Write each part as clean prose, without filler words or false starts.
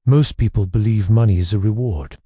Most people believe money is a reward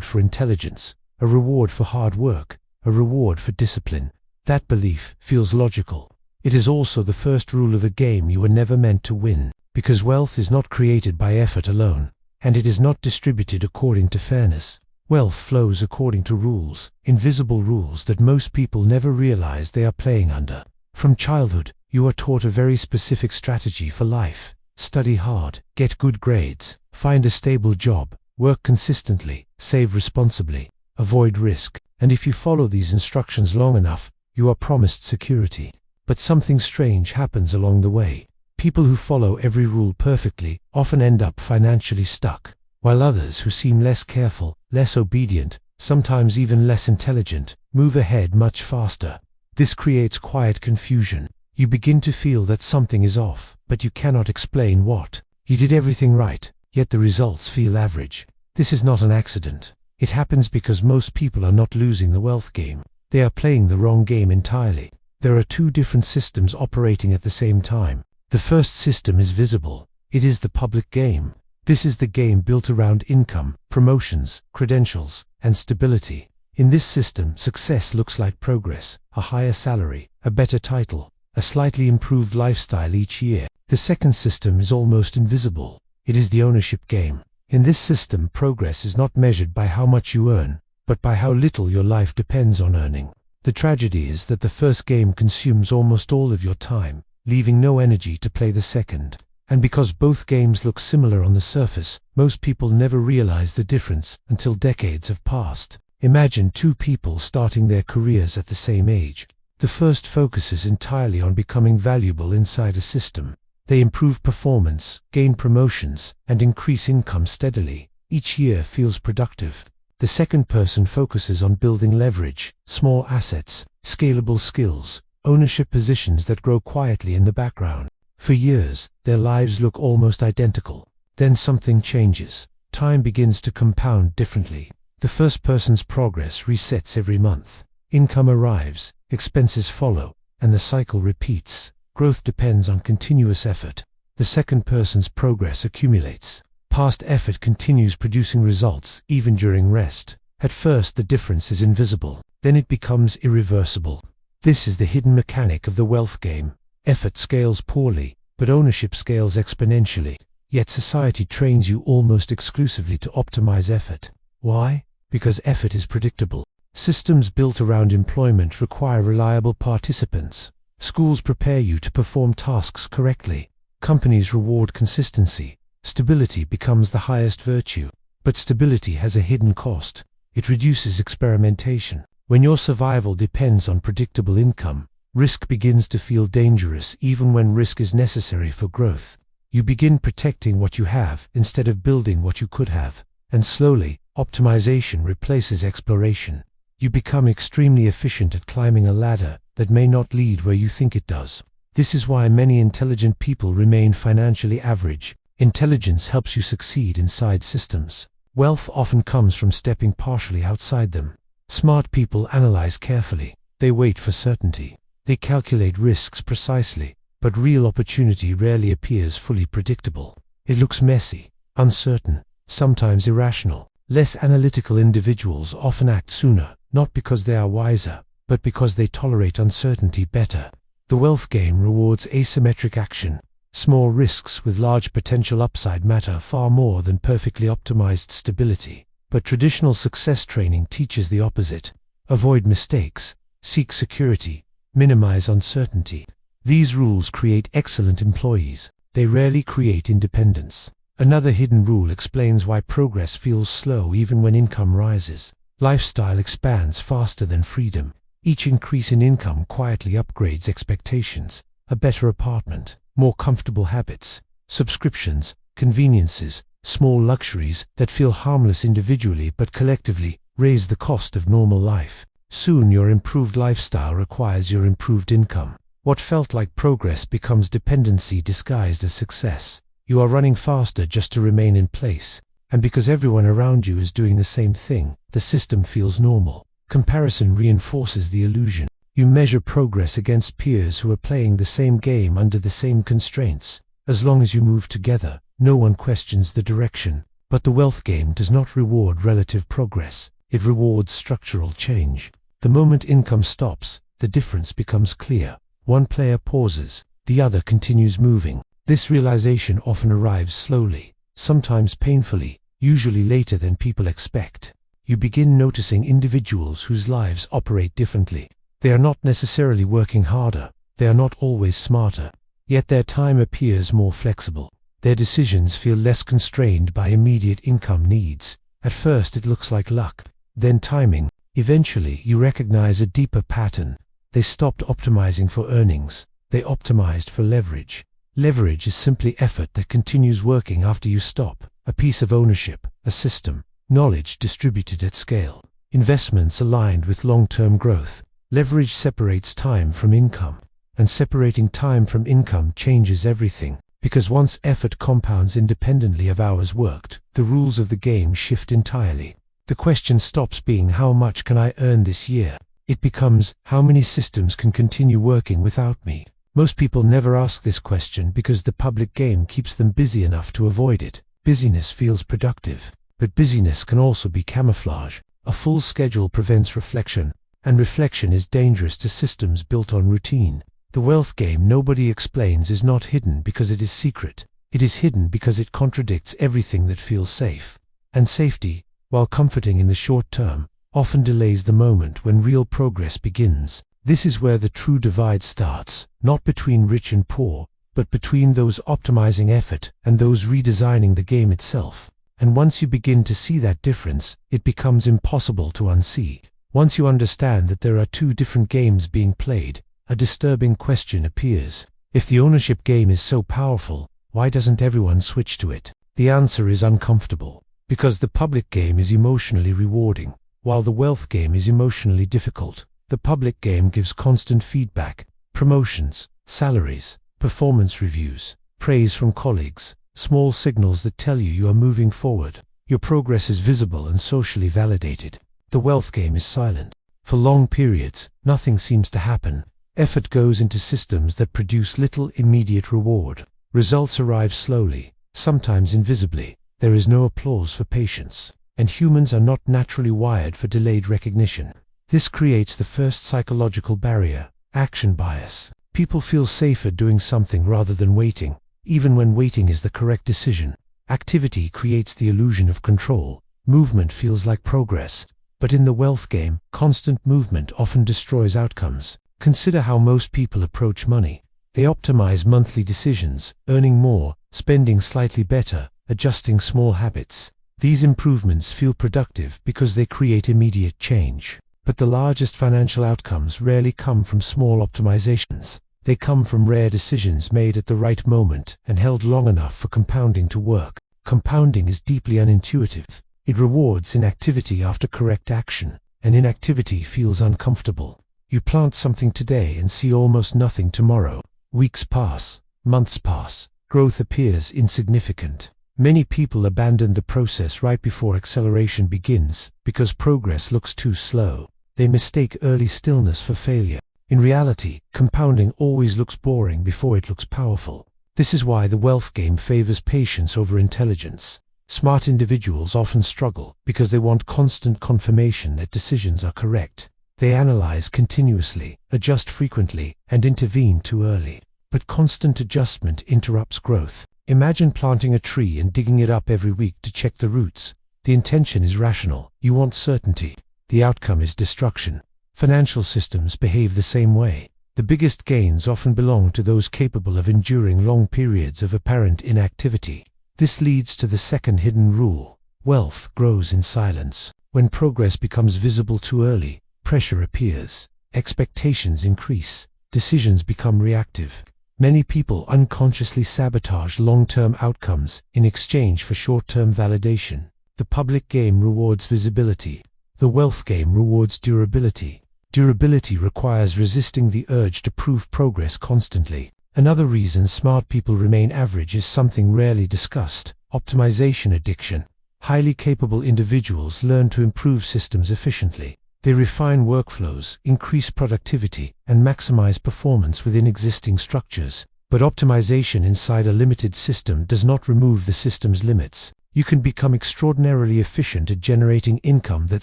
for intelligence, a reward for hard work, a reward for discipline. That belief feels logical. It is also the first rule of a game you were never meant to win, because wealth is not created by effort alone, and it is not distributed according to fairness. Wealth flows according to rules, invisible rules that most people never realize they are playing under. From childhood, you are taught a very specific strategy for life. Study hard, get good grades, find a stable job, work consistently, save responsibly, avoid risk, and if you follow these instructions long enough, you are promised security. But something strange happens along the way. People who follow every rule perfectly often end up financially stuck, while others who seem less careful, less obedient, sometimes even less intelligent, move ahead much faster. This creates quiet confusion. You begin to feel that something is off, but you cannot explain what. You did everything right, yet the results feel average. This is not an accident. It happens because most people are not losing the wealth game. They are playing the wrong game entirely. There are two different systems operating at the same time. The first system is visible. It is the public game. This is the game built around income, promotions, credentials, and stability. In this system, success looks like progress, a higher salary, a better title, a slightly improved lifestyle each year. The second system is almost invisible. It is the ownership game. In this system, progress is not measured by how much you earn, but by how little your life depends on earning. The tragedy is that the first game consumes almost all of your time, leaving no energy to play the second. And because both games look similar on the surface, most people never realize the difference until decades have passed. Imagine two people starting their careers at the same age. The first focuses entirely on becoming valuable inside a system. They improve performance, gain promotions, and increase income steadily. Each year feels productive. The second person focuses on building leverage, small assets, scalable skills, ownership positions that grow quietly in the background. For years, their lives look almost identical. Then something changes. Time begins to compound differently. The first person's progress resets every month. Income arrives, expenses follow, and the cycle repeats. Growth depends on continuous effort. The second person's progress accumulates. Past effort continues producing results even during rest. At first the difference is invisible, then it becomes irreversible. This is the hidden mechanic of the wealth game. Effort scales poorly, but ownership scales exponentially. Yet society trains you almost exclusively to optimize effort. Why? Because effort is predictable. Systems built around employment require reliable participants. Schools prepare you to perform tasks correctly. Companies reward consistency. Stability becomes the highest virtue. But stability has a hidden cost. It reduces experimentation. When your survival depends on predictable income, risk begins to feel dangerous even when risk is necessary for growth. You begin protecting what you have instead of building what you could have. And slowly, optimization replaces exploration. You become extremely efficient at climbing a ladder that may not lead where you think it does. This is why many intelligent people remain financially average. Intelligence helps you succeed inside systems. Wealth often comes from stepping partially outside them. Smart people analyze carefully. They wait for certainty. They calculate risks precisely, but real opportunity rarely appears fully predictable. It looks messy, uncertain, sometimes irrational. Less analytical individuals often act sooner, not because they are wiser, but because they tolerate uncertainty better. The wealth game rewards asymmetric action. Small risks with large potential upside matter far more than perfectly optimized stability. But traditional success training teaches the opposite. Avoid mistakes, seek security, minimize uncertainty. These rules create excellent employees. They rarely create independence. Another hidden rule explains why progress feels slow even when income rises. Lifestyle expands faster than freedom. Each increase in income quietly upgrades expectations. A better apartment, more comfortable habits, subscriptions, conveniences, small luxuries that feel harmless individually but collectively raise the cost of normal life. Soon your improved lifestyle requires your improved income. What felt like progress becomes dependency disguised as success. You are running faster just to remain in place. And because everyone around you is doing the same thing, the system feels normal. Comparison reinforces the illusion. You measure progress against peers who are playing the same game under the same constraints. As long as you move together, No one questions the direction. But the wealth game does not reward relative progress. It rewards structural change. The moment income stops, the difference becomes clear. One player pauses, the other continues moving. This realization often arrives slowly, sometimes painfully, usually later than people expect. You begin noticing individuals whose lives operate differently. They are not necessarily working harder. They are not always smarter. Yet their time appears more flexible. Their decisions feel less constrained by immediate income needs. At first it looks like luck, then timing. Eventually you recognize a deeper pattern. They stopped optimizing for earnings. They optimized for leverage. Leverage is simply effort that continues working after you stop. A piece of ownership, a system, knowledge distributed at scale. Investments aligned with long-term growth. Leverage separates time from income. And separating time from income changes everything. Because once effort compounds independently of hours worked, the rules of the game shift entirely. The question stops being how much can I earn this year? It becomes how many systems can continue working without me? Most people never ask this question because the public game keeps them busy enough to avoid it. Busyness feels productive, but busyness can also be camouflage. A full schedule prevents reflection, and reflection is dangerous to systems built on routine. The wealth game nobody explains is not hidden because it is secret. It is hidden because it contradicts everything that feels safe. And safety, while comforting in the short term, often delays the moment when real progress begins. This is where the true divide starts, not between rich and poor, but between those optimizing effort and those redesigning the game itself. And once you begin to see that difference, it becomes impossible to unsee. Once you understand that there are two different games being played, a disturbing question appears. If the ownership game is so powerful, why doesn't everyone switch to it? The answer is uncomfortable. Because the public game is emotionally rewarding, while the wealth game is emotionally difficult. The public game gives constant feedback, promotions, salaries, performance reviews, praise from colleagues, small signals that tell you are moving forward. Your progress is visible and socially validated. The wealth game is silent. For long periods, nothing seems to happen. Effort goes into systems that produce little immediate reward. Results arrive slowly, sometimes invisibly. There is no applause for patience. And humans are not naturally wired for delayed recognition. This creates the first psychological barrier, action bias. People feel safer doing something rather than waiting, even when waiting is the correct decision. Activity creates the illusion of control. Movement feels like progress. But in the wealth game, constant movement often destroys outcomes. Consider how most people approach money. They optimize monthly decisions, earning more, spending slightly better, adjusting small habits. These improvements feel productive because they create immediate change. But the largest financial outcomes rarely come from small optimizations. They come from rare decisions made at the right moment and held long enough for compounding to work. Compounding is deeply unintuitive. It rewards inactivity after correct action, and inactivity feels uncomfortable. You plant something today and see almost nothing tomorrow. Weeks pass, months pass, growth appears insignificant. Many people abandon the process right before acceleration begins because progress looks too slow. They mistake early stillness for failure. In reality, compounding always looks boring before it looks powerful. This is why the wealth game favors patience over intelligence. Smart individuals often struggle because they want constant confirmation that decisions are correct. They analyze continuously, adjust frequently, and intervene too early. But constant adjustment interrupts growth. Imagine planting a tree and digging it up every week to check the roots. The intention is rational. You want certainty. The outcome is destruction. Financial systems behave the same way. The biggest gains often belong to those capable of enduring long periods of apparent inactivity. This leads to the second hidden rule. Wealth grows in silence. When progress becomes visible too early, pressure appears. Expectations increase. Decisions become reactive. Many people unconsciously sabotage long-term outcomes in exchange for short-term validation. The public game rewards visibility. The wealth game rewards durability. Durability requires resisting the urge to prove progress constantly. Another reason smart people remain average is something rarely discussed: optimization addiction. Highly capable individuals learn to improve systems efficiently. They refine workflows, increase productivity, and maximize performance within existing structures. But optimization inside a limited system does not remove the system's limits. You can become extraordinarily efficient at generating income that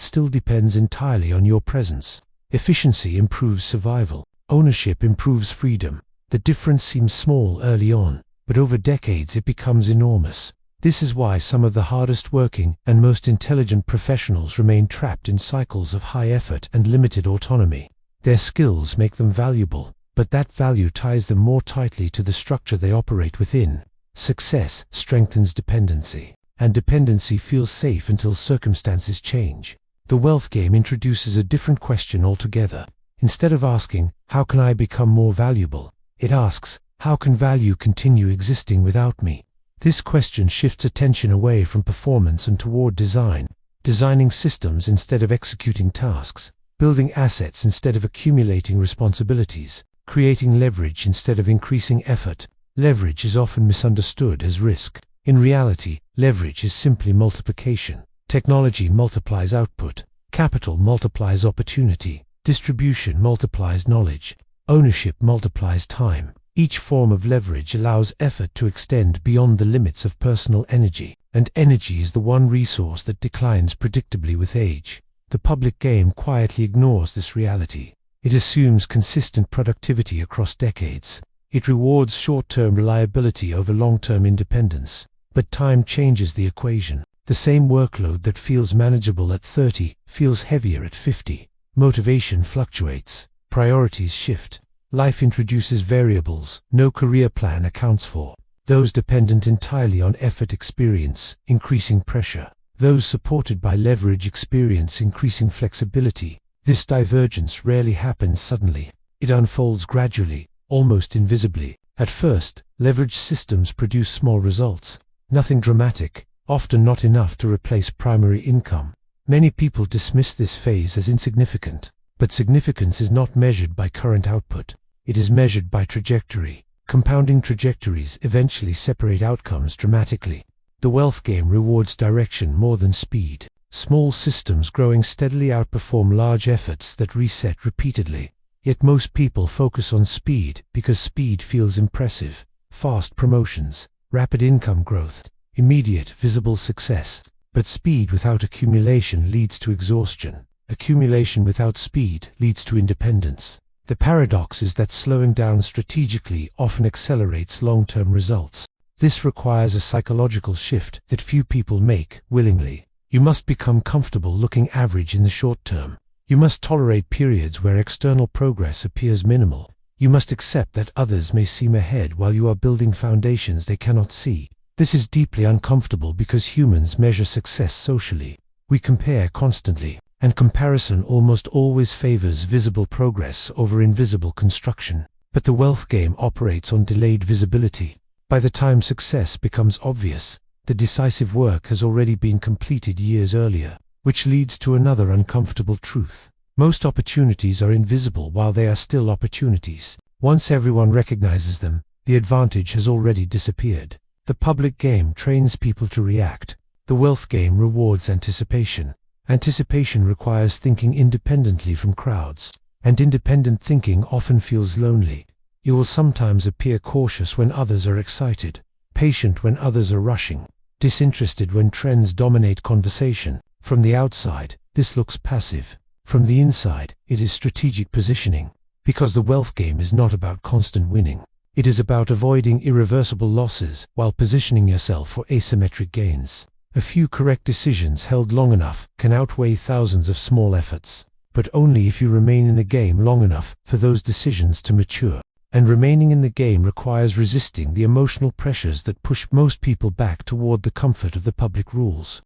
still depends entirely on your presence. Efficiency improves survival. Ownership improves freedom. The difference seems small early on, but over decades it becomes enormous. This is why some of the hardest working and most intelligent professionals remain trapped in cycles of high effort and limited autonomy. Their skills make them valuable, but that value ties them more tightly to the structure they operate within. Success strengthens dependency, and dependency feels safe until circumstances change. The wealth game introduces a different question altogether. Instead of asking, "How can I become more valuable?" it asks, "How can value continue existing without me?" This question shifts attention away from performance and toward design, designing systems instead of executing tasks, building assets instead of accumulating responsibilities, creating leverage instead of increasing effort. Leverage is often misunderstood as risk. In reality, leverage is simply multiplication. Technology multiplies output. Capital multiplies opportunity. Distribution multiplies knowledge. Ownership multiplies time. Each form of leverage allows effort to extend beyond the limits of personal energy, and energy is the one resource that declines predictably with age. The public game quietly ignores this reality. It assumes consistent productivity across decades. It rewards short-term reliability over long-term independence. But time changes the equation. The same workload that feels manageable at 30 feels heavier at 50. Motivation fluctuates. Priorities shift. Life introduces variables no career plan accounts for. Those dependent entirely on effort experience increasing pressure. Those supported by leverage experience increasing flexibility. This divergence rarely happens suddenly. It unfolds gradually, almost invisibly. At first, leverage systems produce small results. Nothing dramatic, often not enough to replace primary income. Many people dismiss this phase as insignificant, but significance is not measured by current output. It is measured by trajectory. Compounding trajectories eventually separate outcomes dramatically. The wealth game rewards direction more than speed. Small systems growing steadily outperform large efforts that reset repeatedly. Yet most people focus on speed because speed feels impressive. Fast promotions, rapid income growth, immediate visible success. But speed without accumulation leads to exhaustion. Accumulation without speed leads to independence. The paradox is that slowing down strategically often accelerates long-term results. This requires a psychological shift that few people make willingly. You must become comfortable looking average in the short term. You must tolerate periods where external progress appears minimal. You must accept that others may seem ahead while you are building foundations they cannot see. This is deeply uncomfortable because humans measure success socially. We compare constantly, and comparison almost always favors visible progress over invisible construction. But the wealth game operates on delayed visibility. By the time success becomes obvious, the decisive work has already been completed years earlier, which leads to another uncomfortable truth. Most opportunities are invisible while they are still opportunities. Once everyone recognizes them, the advantage has already disappeared. The public game trains people to react. The wealth game rewards anticipation. Anticipation requires thinking independently from crowds, and independent thinking often feels lonely. You will sometimes appear cautious when others are excited, patient when others are rushing, disinterested when trends dominate conversation. From the outside, this looks passive. From the inside, it is strategic positioning. Because the wealth game is not about constant winning. It is about avoiding irreversible losses while positioning yourself for asymmetric gains. A few correct decisions held long enough can outweigh thousands of small efforts, but only if you remain in the game long enough for those decisions to mature. And remaining in the game requires resisting the emotional pressures that push most people back toward the comfort of the public rules.